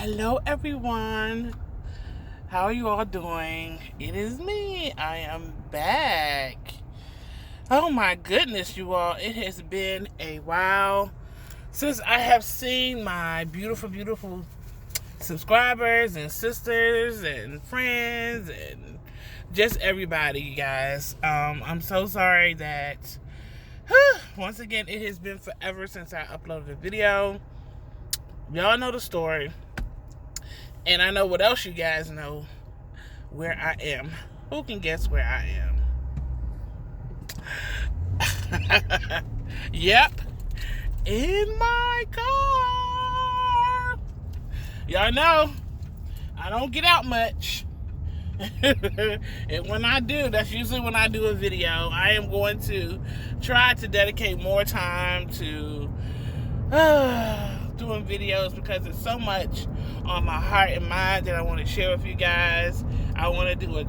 Hello, everyone. How are you all doing? It is me. I am back. Oh my goodness, you all. It has been a while since I have seen my beautiful, beautiful subscribers and sisters and friends and just everybody, you guys. I'm so sorry that once again it has been forever since I uploaded a video. Y'all know the story. And I know what else you guys know, where I am. Who can guess where I am? Yep, in my car. Y'all know, I don't get out much. And when I do, that's usually when I do a video. I am going to try to dedicate more time to doing videos because there's so much on my heart and mind that I want to share with you guys. I want to do a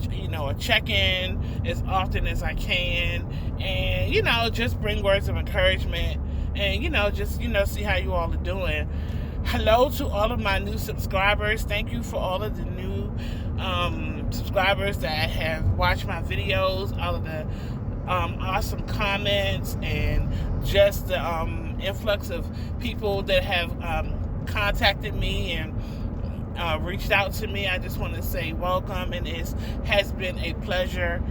check-in as often as I can, and just bring words of encouragement, and just see how you all are doing. Hello to all of my new subscribers. Thank you for all of the new subscribers that have watched my videos, all of the awesome comments, and just the influx of people that have contacted me and reached out to me. I just want to say welcome, and it has been a pleasure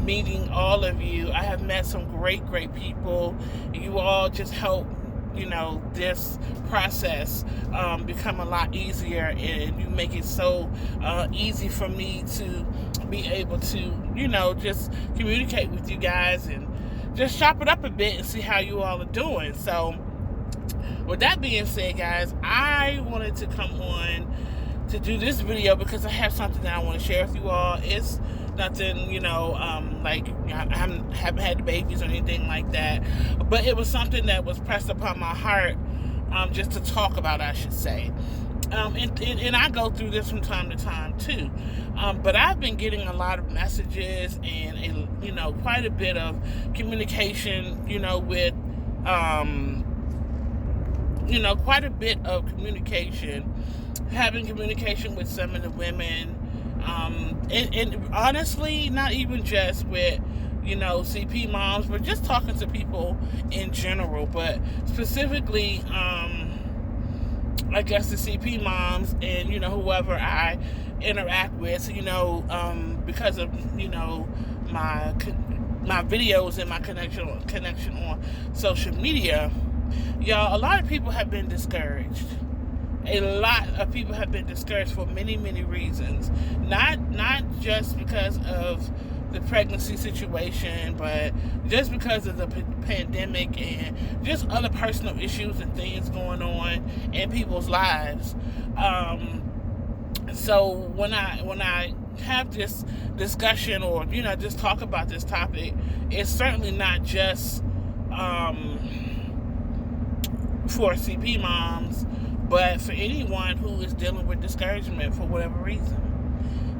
meeting all of you. I have met some great people. You all just help this process become a lot easier, and you make it so easy for me to be able to just communicate with you guys and just chop it up a bit and see how you all are doing. So with that being said, guys, I wanted to come on to do this video because I have something that I want to share with you all. It's nothing, like I haven't had babies or anything like that, but it was something that was pressed upon my heart just to talk about, I should say. And I go through this from time to time too, but I've been getting a lot of messages and quite a bit of communication, with quite a bit of communication, having communication with some of the women, and honestly, not even just with CP moms, but just talking to people in general, but specifically I guess the CP moms and whoever I interact with, because of my videos and my connection on social media. Y'all, a lot of people have been discouraged. A lot of people have been discouraged for many reasons. Not just because of the pregnancy situation, but just because of the pandemic and just other personal issues and things going on in people's lives. So when I have this discussion or just talk about this topic, it's certainly not just for CP moms, but for anyone who is dealing with discouragement for whatever reason.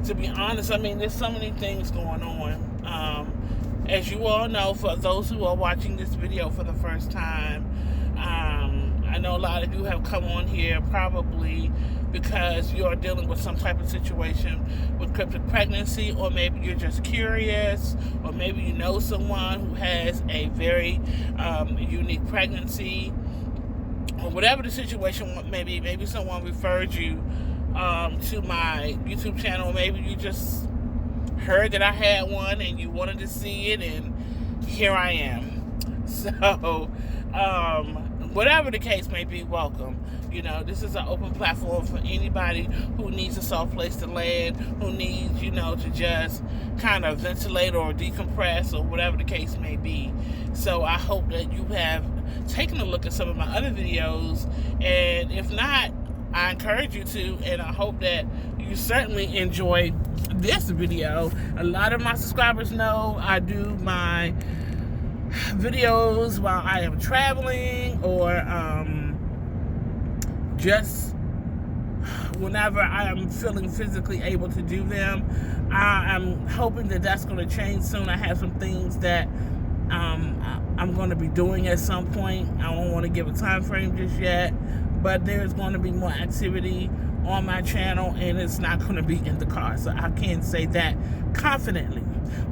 To be honest, there's so many things going on. As you all know, for those who are watching this video for the first time, I know a lot of you have come on here probably because you're dealing with some type of situation with cryptic pregnancy, or maybe you're just curious, or maybe you know someone who has a very unique pregnancy, or whatever the situation may be. Maybe someone referred you to my YouTube channel. Maybe you just heard that I had one and you wanted to see it, and here I am. So whatever the case may be, welcome. This is an open platform for anybody who needs a soft place to land, who needs to just kind of ventilate or decompress, or whatever the case may be. So I hope that you have taken a look at some of my other videos, and if not, I encourage you to, and I hope that you certainly enjoyed this video. A lot of my subscribers know I do my videos while I am traveling, or just whenever I am feeling physically able to do them. I'm hoping that that's going to change soon. I have some things that I'm going to be doing at some point. I don't want to give a time frame just yet, but there's going to be more activity on my channel, and it's not going to be in the car. So I can't say that confidently.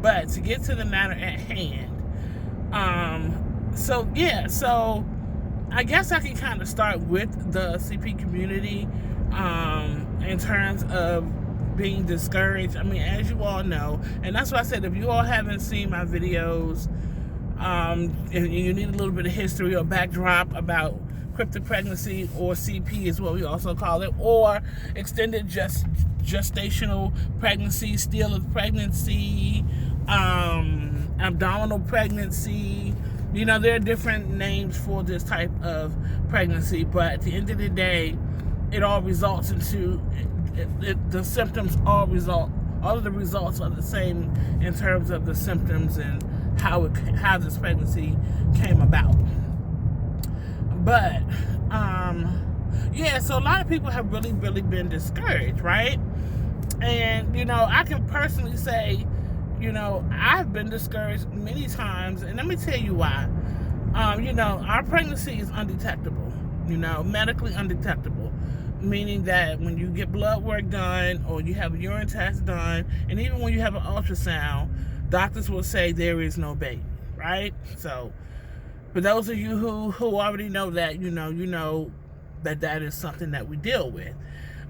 But to get to the matter at hand, so I guess I can kind of start with the CP community in terms of being discouraged. I mean, as you all know, and that's why I said, if you all haven't seen my videos, if you need a little bit of history or backdrop about cryptic pregnancy, or CP is what we also call it, or extended gestational pregnancy, stillborn pregnancy, abdominal pregnancy. You know, there are different names for this type of pregnancy, but at the end of the day, it all results into the symptoms. All of the results are the same in terms of the symptoms and how this pregnancy came about. But so a lot of people have really been discouraged, right? And I can personally say, I've been discouraged many times, and let me tell you why. Our pregnancy is undetectable, medically undetectable, meaning that when you get blood work done or you have a urine test done, and even when you have an ultrasound, doctors will say there is no baby, right? So for those of you who already know that, you know that is something that we deal with.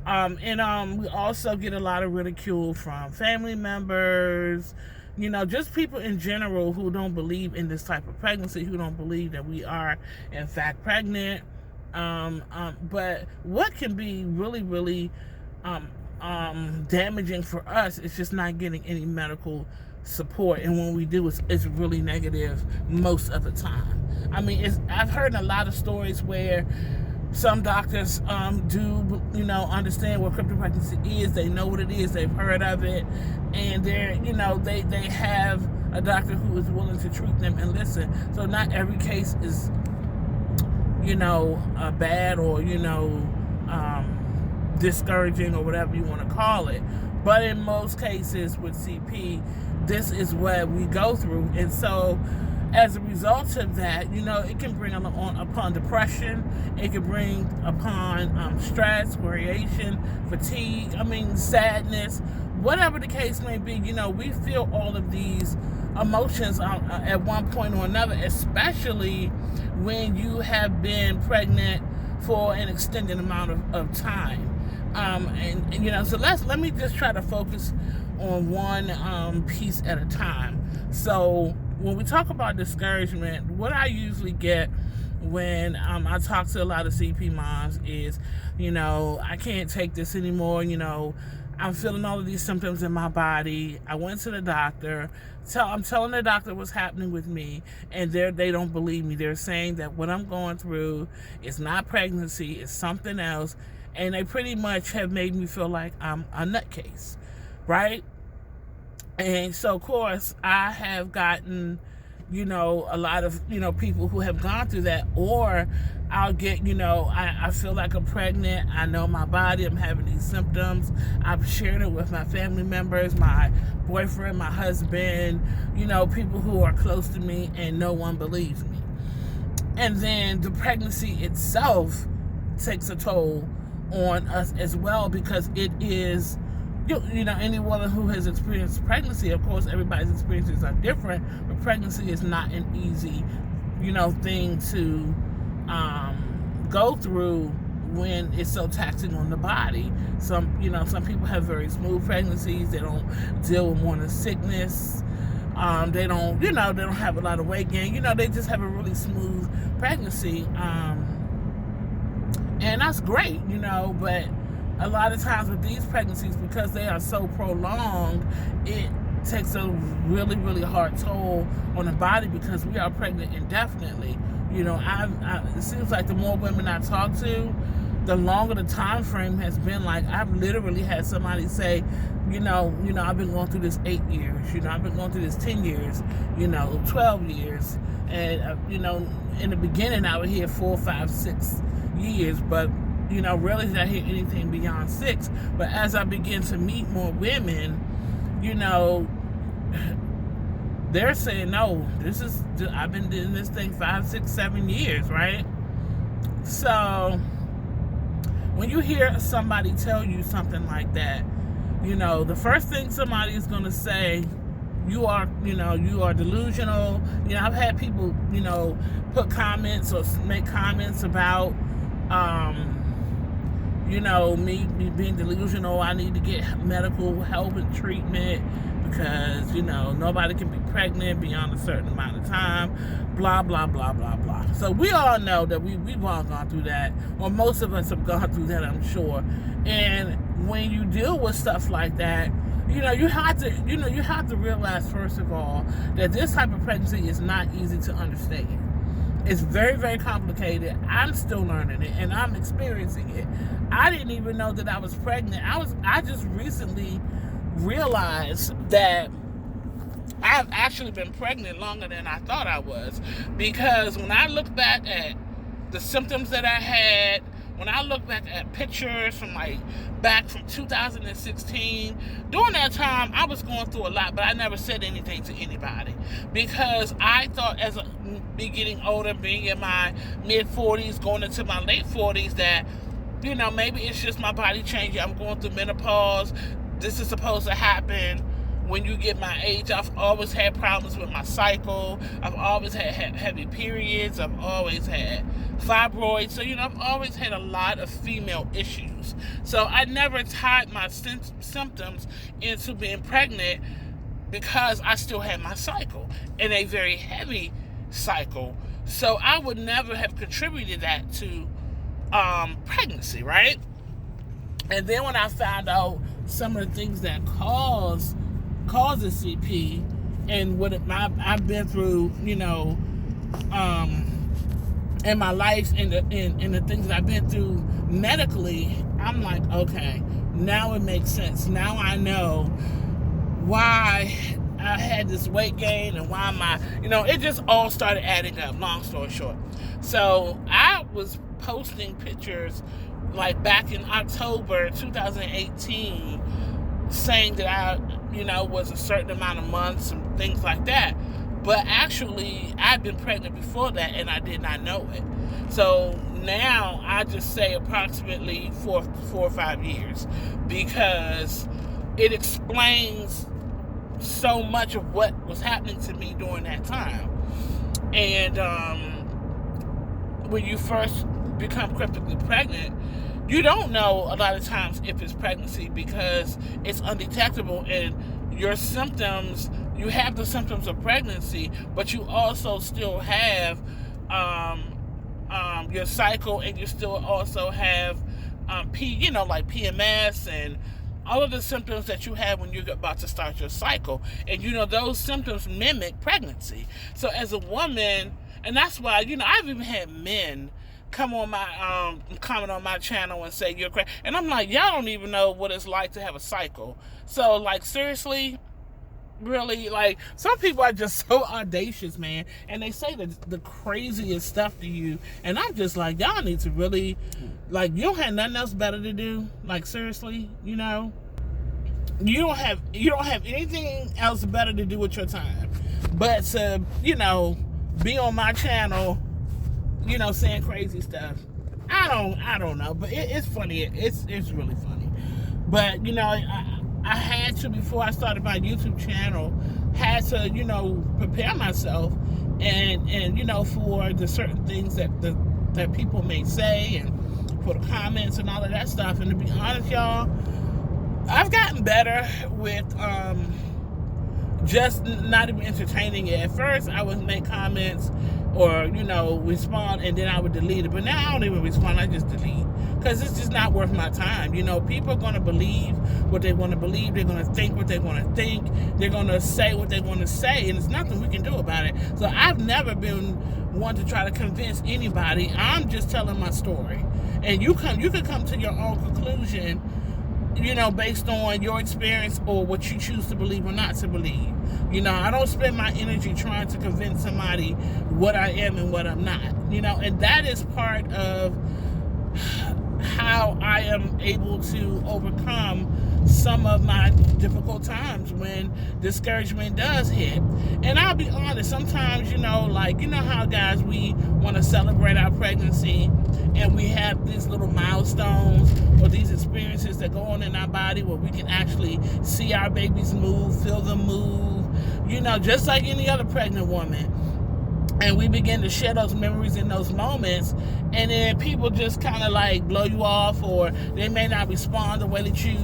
We also get a lot of ridicule from family members, just people in general who don't believe in this type of pregnancy, who don't believe that we are in fact pregnant. But what can be really damaging for us is just not getting any medical support, and when we do, it's really negative most of the time. I mean, I've heard a lot of stories where some doctors do understand what cryptic pregnancy is. They know what it is. They've heard of it, and they're they have a doctor who is willing to treat them and listen. So not every case is bad or discouraging or whatever you want to call it. But in most cases with CP, this is what we go through. And so as a result of that, it can bring upon depression. It can bring upon stress, variation, fatigue, sadness, whatever the case may be. We feel all of these emotions at one point or another, especially when you have been pregnant for an extended amount of time. So let me just try to focus on one piece at a time. So when we talk about discouragement, what I usually get when I talk to a lot of CP moms is, I can't take this anymore. I'm feeling all of these symptoms in my body. I went to the doctor. I'm telling the doctor what's happening with me, and they don't believe me. They're saying that what I'm going through is not pregnancy, it's something else. And they pretty much have made me feel like I'm a nutcase, right? And so, of course, I have gotten, a lot of, people who have gone through that. Or I'll get, I feel like I'm pregnant. I know my body. I'm having these symptoms. I've shared it with my family members, my boyfriend, my husband, people who are close to me, and no one believes me. And then the pregnancy itself takes a toll on us as well, because it is, anyone who has experienced pregnancy, of course, everybody's experiences are different, but pregnancy is not an easy, thing to go through when it's so taxing on the body. Some people have very smooth pregnancies. They don't deal with morning sickness. They don't have a lot of weight gain. They just have a really smooth pregnancy. And that's great, but a lot of times with these pregnancies, because they are so prolonged, it takes a really hard toll on the body, because we are pregnant indefinitely. It seems like the more women I talk to, the longer the time frame has been. Like, I've literally had somebody say, I've been going through this 8 years, I've been going through this 10 years, 12 years. And, in the beginning, I would hear 4, 5, 6 years, but really did I hear anything beyond 6. But as I begin to meet more women, they're saying, no, I've been doing this thing 5, 6, 7 years, right? So when you hear somebody tell you something like that, the first thing somebody is going to say, you are delusional. I've had people, put comments or make comments about, me being delusional. I need to get medical help and treatment because, nobody can be pregnant beyond a certain amount of time, blah, blah, blah, blah, blah. So we all know that we've all gone through that, or most of us have gone through that, I'm sure. And when you deal with stuff like that, you have to realize, first of all, that this type of pregnancy is not easy to understand. It's very, very complicated. I'm still learning it, and I'm experiencing it. I didn't even know that I was pregnant. I just recently realized that I've actually been pregnant longer than I thought I was, because when I look back at the symptoms that I had, when I look back at pictures from back from 2016, during that time I was going through a lot, but I never said anything to anybody because I thought, as me getting older, being in my mid 40s, going into my late 40s, that maybe it's just my body changing. I'm going through menopause. This is supposed to happen when you get my age. I've always had problems with my cycle. I've always had heavy periods. I've always had fibroids. So, I've always had a lot of female issues. So I never tied my symptoms into being pregnant because I still had my cycle, and a very heavy cycle. So I would never have contributed that to pregnancy, right? And then when I found out some of the things that causes CP and what I've been through, in my life and the things that I've been through medically, I'm like, okay, now it makes sense. Now I know why I had this weight gain and why it just all started adding up, long story short. So I was posting pictures back in October 2018 saying that I, was a certain amount of months and things like that. But actually, I've been pregnant before that, and I did not know it. So now I just say approximately 4 or 5 years, because it explains so much of what was happening to me during that time. And when you first become critically pregnant, you don't know a lot of times if it's pregnancy because it's undetectable, and your symptoms, you have the symptoms of pregnancy, but you also still have your cycle, and you still also have like PMS and all of the symptoms that you have when you're about to start your cycle. And those symptoms mimic pregnancy. So as a woman, and that's why I've even had men come on my comment on my channel and say you're crazy, and I'm like, y'all don't even know what it's like to have a cycle. So seriously, really, some people are just so audacious, man, and they say the craziest stuff to you, and I'm just like, y'all need to really, you don't have nothing else better to do. Seriously, you don't have anything else better to do with your time but to be on my channel, saying crazy stuff. I don't know, but it's funny. It's really funny. But I had to, before I started my YouTube channel, had to prepare myself and for the certain things that people may say, and for the comments and all of that stuff. And to be honest, y'all, I've gotten better with just not even entertaining it. At first, I would make comments or respond, and then I would delete it. But now I don't even respond. I just delete, because it's just not worth my time. People are going to believe what they want to believe. They're going to think what they want to think. They're going to say what they want to say, and there's nothing we can do about it. So I've never been one to try to convince anybody. I'm just telling my story, and you can come to your own conclusion, based on your experience or what you choose to believe or not to believe. I don't spend my energy trying to convince somebody what I am and what I'm not. And that is part of how I am able to overcome some of my difficult times when discouragement does hit. And I'll be honest, sometimes, how guys, we want to celebrate our pregnancy and we have these little milestones or these experiences that go on in our body where we can actually see our babies move, feel them move, just like any other pregnant woman. And we begin to share those memories in those moments, and then people just kind of like blow you off, or they may not respond the way that you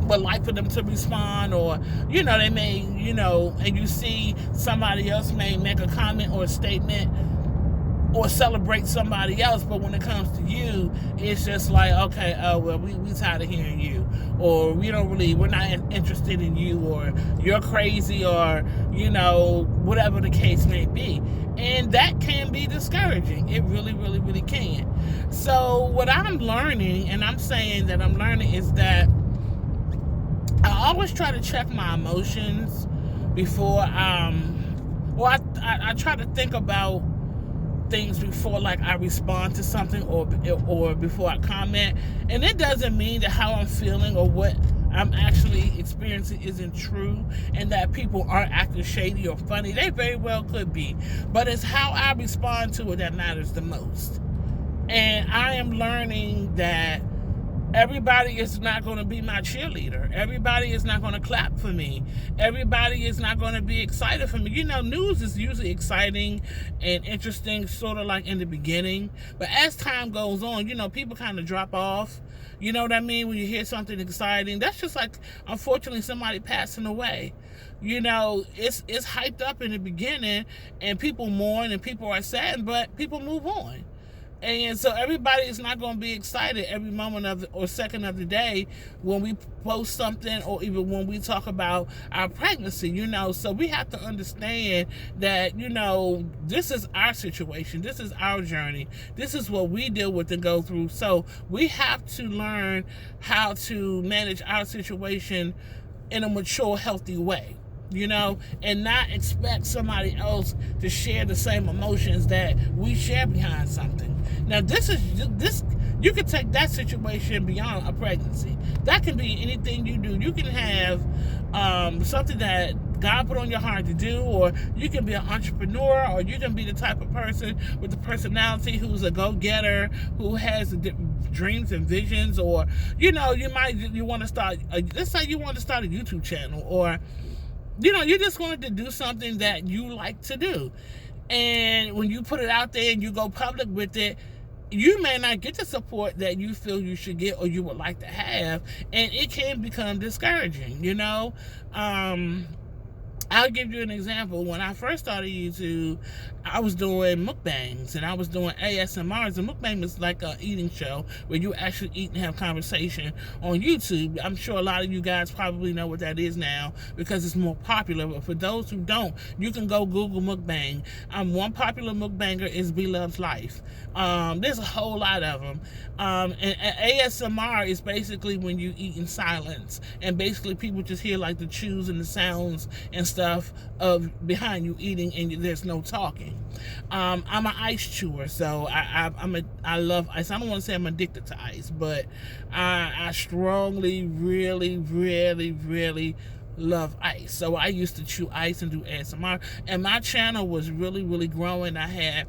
would like for them to respond, or they may, and you see somebody else may make a comment or a statement or celebrate somebody else, but when it comes to you, it's just like, okay, we tired of hearing you, or we're not interested in you, or you're crazy, or whatever the case may be. And that can be discouraging. It really, really, really can. So what I'm learning, and I'm saying that I'm learning, is that I always try to check my emotions before I try to think about things before I respond to something or before I comment. And it doesn't mean that how I'm feeling or what I'm actually experiencing isn't true, and that people aren't acting shady or funny. They very well could be, but it's how I respond to it that matters the most. And I am learning that everybody is not going to be my cheerleader. Everybody is not going to clap for me. Everybody is not going to be excited for me. News is usually exciting and interesting, sort of like in the beginning. But as time goes on, people kind of drop off. You know what I mean? When you hear something exciting, that's just like, unfortunately, somebody passing away. It's hyped up in the beginning, and people mourn and people are sad, but people move on. And so everybody is not going to be excited every moment or second of the day when we post something, or even when we talk about our pregnancy, So we have to understand that, this is our situation. This is our journey. This is what we deal with and go through. So we have to learn how to manage our situation in a mature, healthy way. And not expect somebody else to share the same emotions that we share behind something. Now, this you can take that situation beyond a pregnancy. That can be anything you do. You can have something that God put on your heart to do, or you can be an entrepreneur, or you can be the type of person with the personality who's a go-getter, who has dreams and visions, or you want to start. Let's say you want to start a YouTube channel, or you just wanted to do something that you like to do. And when you put it out there and you go public with it, you may not get the support that you feel you should get or you would like to have. And it can become discouraging, I'll give you an example. When I first started YouTube, I was doing mukbangs and I was doing ASMRs. A mukbang is like an eating show where you actually eat and have conversation on YouTube. I'm sure a lot of you guys probably know what that is now because it's more popular. But for those who don't, you can go Google mukbang. One popular mukbanger is B Loves Life. There's a whole lot of them. And ASMR is basically when you eat in silence, and basically people just hear like the chews and the sounds and stuff of behind you eating, and there's no talking. I'm an ice chewer, so I love ice. I don't want to say I'm addicted to ice, but I strongly, really, really, really love ice. So I used to chew ice and do ASMR, and my channel was really, really growing. I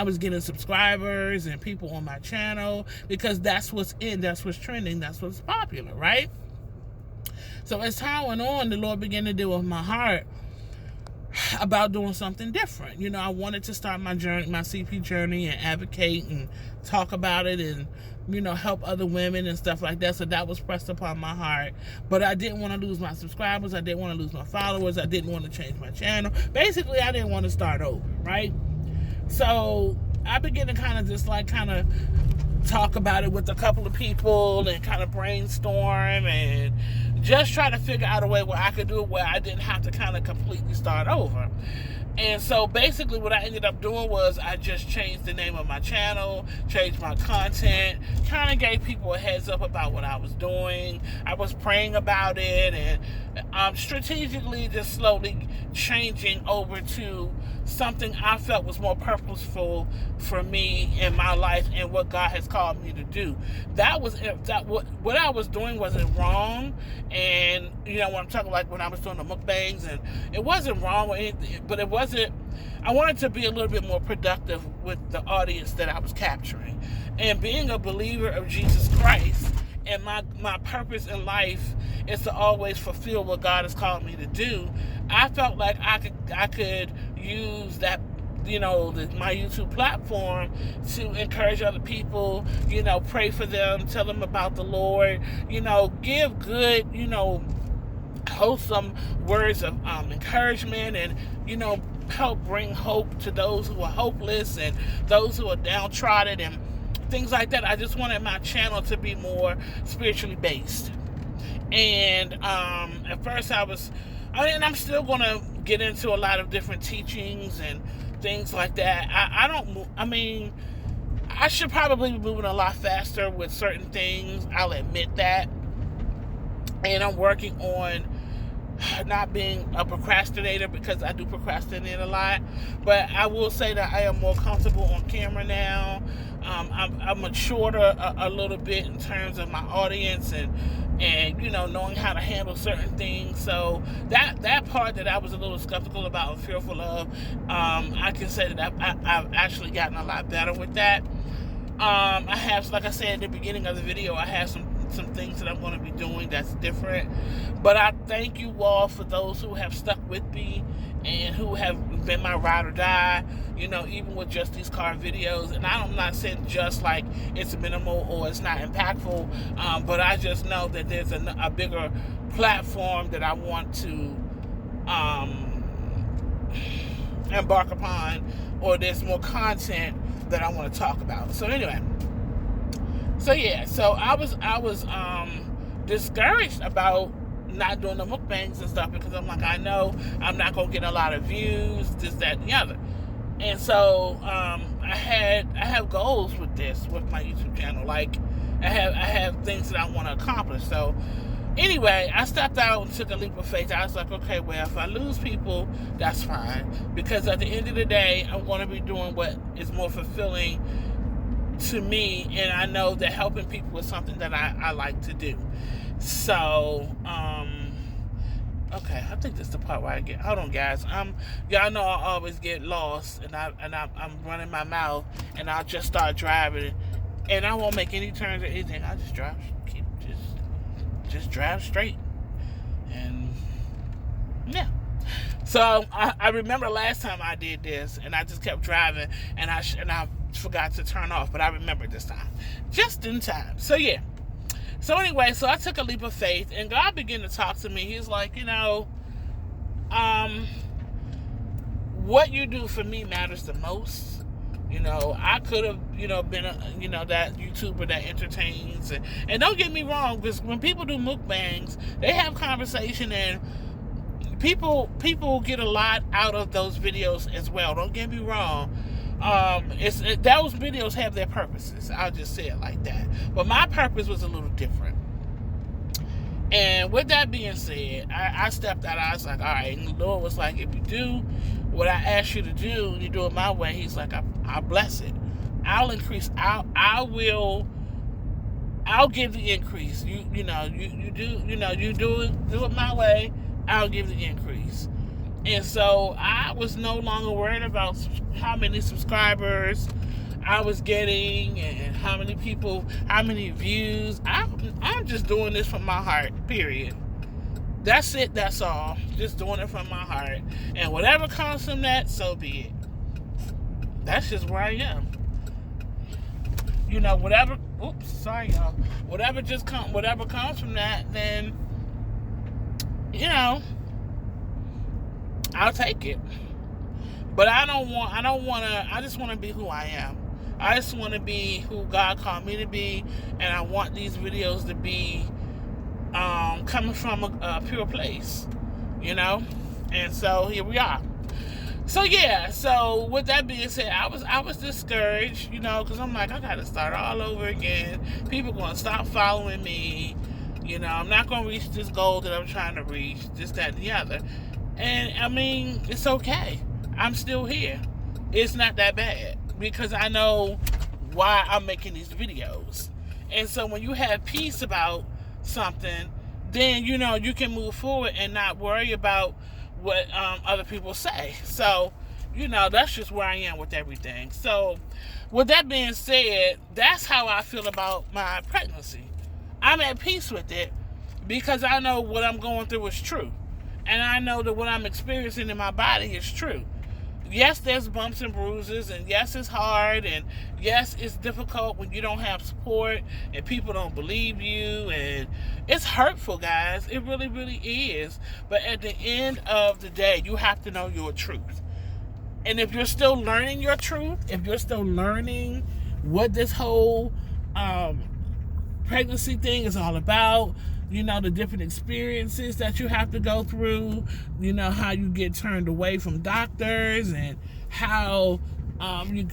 was getting subscribers and people on my channel because that's what's in, that's what's trending, that's what's popular, right? So as time went on, the Lord began to deal with my heart about doing something different. I wanted to start my journey, my CP journey, and advocate and talk about it and, help other women and stuff like that. So that was pressed upon my heart. But I didn't want to lose my subscribers. I didn't want to lose my followers. I didn't want to change my channel. Basically, I didn't want to start over, right? So I began to kind of talk about it with a couple of people and kind of brainstorm and just try to figure out a way where I could do it where I didn't have to kind of completely start over. And so basically what I ended up doing was I just changed the name of my channel, changed my content, kind of gave people a heads up about what I was doing. I was praying about it, and strategically just slowly changing over to something I felt was more purposeful for me in my life and what God has called me to do. What I was doing wasn't wrong, and when I'm talking like when I was doing the mukbangs, and it wasn't wrong or anything, but it wasn't. I wanted to be a little bit more productive with the audience that I was capturing, and being a believer of Jesus Christ. And my purpose in life is to always fulfill what God has called me to do. I felt like I could use that, my YouTube platform to encourage other people, pray for them, tell them about the Lord, give good, wholesome words of encouragement, and, help bring hope to those who are hopeless and those who are downtrodden and things like that. I just wanted my channel to be more spiritually based. And at first I'm still going to get into a lot of different teachings and things like that. I should probably be moving a lot faster with certain things. I'll admit that. And I'm working on not being a procrastinator, because I do procrastinate a lot. But I will say that I am more comfortable on camera now. I'm matured a little bit in terms of my audience and knowing how to handle certain things. So that part that I was a little skeptical about and fearful of, I can say that I've actually gotten a lot better with that. I have, like I said at the beginning of the video, I have some things that I'm going to be doing that's different. But I thank you all for those who have stuck with me and who have been my ride or die, even with just these car videos. And I'm not saying just like it's minimal or it's not impactful, but I just know that there's a bigger platform that I want to embark upon, or there's more content that I want to talk about. So anyway, so I was discouraged about not doing the mukbangs and stuff, because I'm like, I know I'm not gonna get a lot of views, this, that, and the other. And so I have goals with my YouTube channel. Like I have things that I want to accomplish. So anyway, I stepped out and took a leap of faith. I was like, okay, well, if I lose people, that's fine, because at the end of the day, I want to be doing what is more fulfilling to me, and I know that helping people is something that I like to do. So, okay, I think that's the part where I get. Hold on, guys. Y'all know I always get lost, and I'm running my mouth, and I'll just start driving, and I won't make any turns or anything. I just drive, just drive straight, and yeah. So I remember last time I did this, and I just kept driving, and I forgot to turn off, but I remember this time, just in time. So yeah. So anyway, so I took a leap of faith, and God began to talk to me. He's like, what you do for me matters the most. I could have, been that YouTuber that entertains, and don't get me wrong, because when people do mukbangs, they have conversation, and people get a lot out of those videos as well. Don't get me wrong. Those videos have their purposes. I'll just say it like that. But my purpose was a little different. And with that being said, I stepped out. I was like, all right. And the Lord was like, if you do what I ask you to do, you do it my way. He's like, I'll bless it. I'll increase. I'll give the increase. You do it my way. I'll give the increase. And so I was no longer worried about how many subscribers I was getting and how many people, how many views. I'm just doing this from my heart, period. That's it, that's all. Just doing it from my heart. And whatever comes from that, so be it. That's just where I am. Whatever, oops, sorry y'all. Whatever comes from that, then, I'll take it. But I just want to be who I am. I just want to be who God called me to be, and I want these videos to be coming from a pure place, and so here we are. So yeah, so with that being said, I was discouraged, because I'm like, I gotta start all over again. People gonna stop following me. I'm not going to reach this goal that I'm trying to reach, this, that, and the other. And, I mean, it's okay. I'm still here. It's not that bad because I know why I'm making these videos. And so when you have peace about something, then, you can move forward and not worry about what other people say. So, that's just where I am with everything. So, with that being said, that's how I feel about my pregnancy. I'm at peace with it because I know what I'm going through is true. And I know that what I'm experiencing in my body is true. Yes, there's bumps and bruises, and yes, it's hard, and yes, it's difficult when you don't have support and people don't believe you, and it's hurtful, guys. It really, really is. But at the end of the day, you have to know your truth. And if you're still learning your truth, if you're still learning what this whole pregnancy thing is all about, the different experiences that you have to go through, how you get turned away from doctors, and how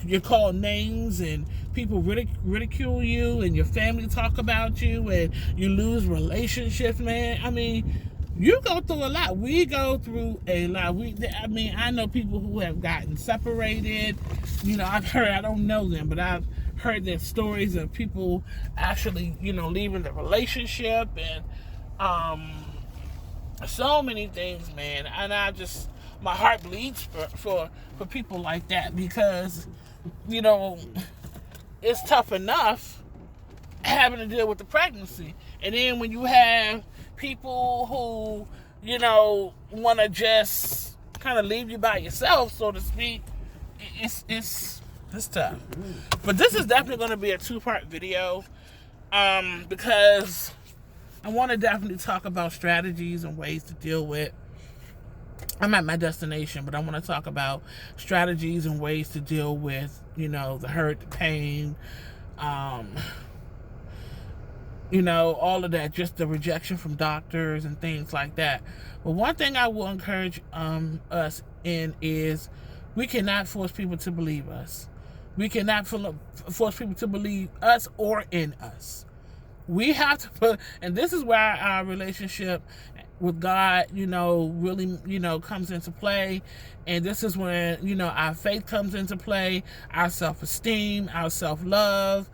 you're called names and people ridicule you, and your family talk about you, and you lose relationships, man. I mean, you go through a lot. We go through a lot. I know people who have gotten separated. I don't know them, but I've heard their stories of people actually, leaving the relationship, and so many things, man. And my heart bleeds for people like that because, it's tough enough having to deal with the pregnancy. And then when you have people who, want to just kind of leave you by yourself, so to speak, it's tough. But this is definitely going to be a 2-part video because I want to definitely talk about strategies and ways to deal with. I'm at my destination, but I want to talk about strategies and ways to deal with, the hurt, the pain, all of that, just the rejection from doctors and things like that. But one thing I will encourage us in is we cannot force people to believe us. We cannot force people to believe us or in us. We have to and this is where our relationship with God, really, comes into play. And this is when, our faith comes into play, our self-esteem, our self-love,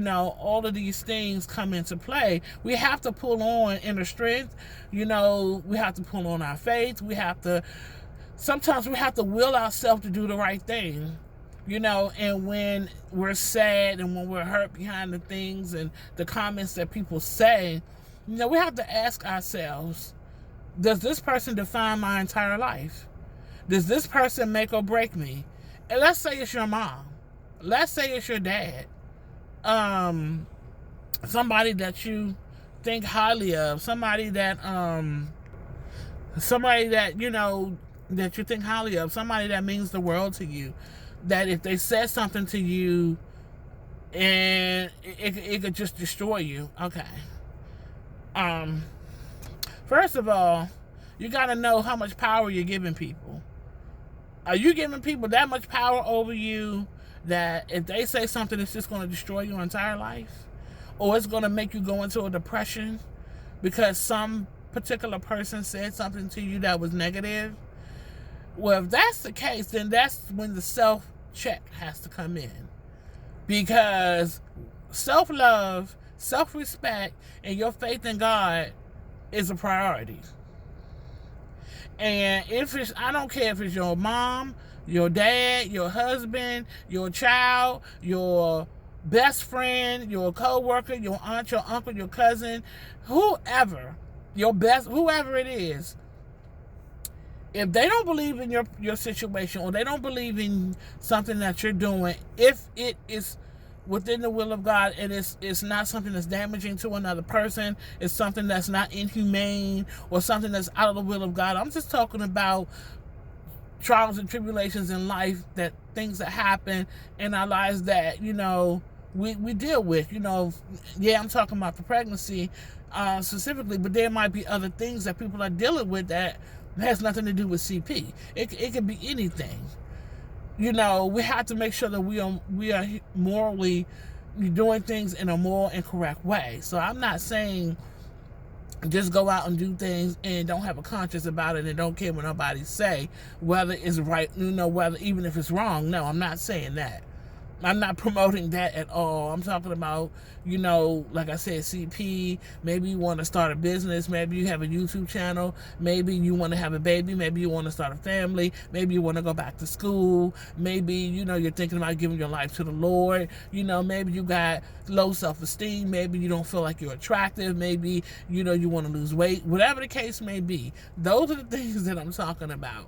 all of these things come into play. We have to pull on inner strength, we have to pull on our faith. Sometimes we have to will ourselves to do the right thing. And when we're sad and when we're hurt behind the things and the comments that people say, we have to ask ourselves, does this person define my entire life? Does this person make or break me? And let's say it's your mom. Let's say it's your dad. Somebody that you think highly of. Somebody that, that you think highly of. Somebody that means the world to you. That if they said something to you and it could just destroy you. Okay. First of all, you got to know how much power you're giving people. Are you giving people that much power over you that if they say something, it's just going to destroy your entire life? Or it's going to make you go into a depression because some particular person said something to you that was negative? Well, if that's the case, then that's when the self-check has to come in. Because self-love, self-respect, and your faith in God is a priority. And I don't care if it's your mom, your dad, your husband, your child, your best friend, your co-worker, your aunt, your uncle, your cousin, whoever it is. If they don't believe in your situation, or they don't believe in something that you're doing, if it is within the will of God and it's not something that's damaging to another person, it's something that's not inhumane or something that's out of the will of God. I'm just talking about trials and tribulations in life, that things that happen in our lives that, we deal with. Yeah, I'm talking about the pregnancy specifically, but there might be other things that people are dealing with that has nothing to do with CP. It could be anything. We have to make sure that we are morally doing things in a moral and correct way. So I'm not saying just go out and do things and don't have a conscience about it and don't care what nobody say, whether it's right, whether even if it's wrong. No, I'm not saying that. I'm not promoting that at all. I'm talking about, like I said, CP. Maybe you want to start a business. Maybe you have a YouTube channel. Maybe you want to have a baby. Maybe you want to start a family. Maybe you want to go back to school. Maybe, you're thinking about giving your life to the Lord. Maybe you got low self-esteem. Maybe you don't feel like you're attractive. Maybe, you want to lose weight. Whatever the case may be, those are the things that I'm talking about.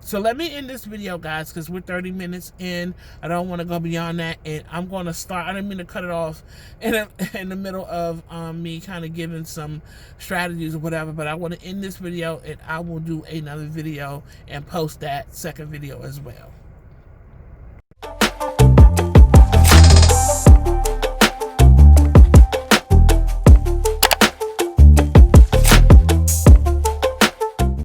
So let me end this video, guys, because we're 30 minutes in. I don't want to go beyond that, and I'm going to start. I didn't mean to cut it off in the middle of me kind of giving some strategies or whatever, but I want to end this video, and I will do another video and post that second video as well.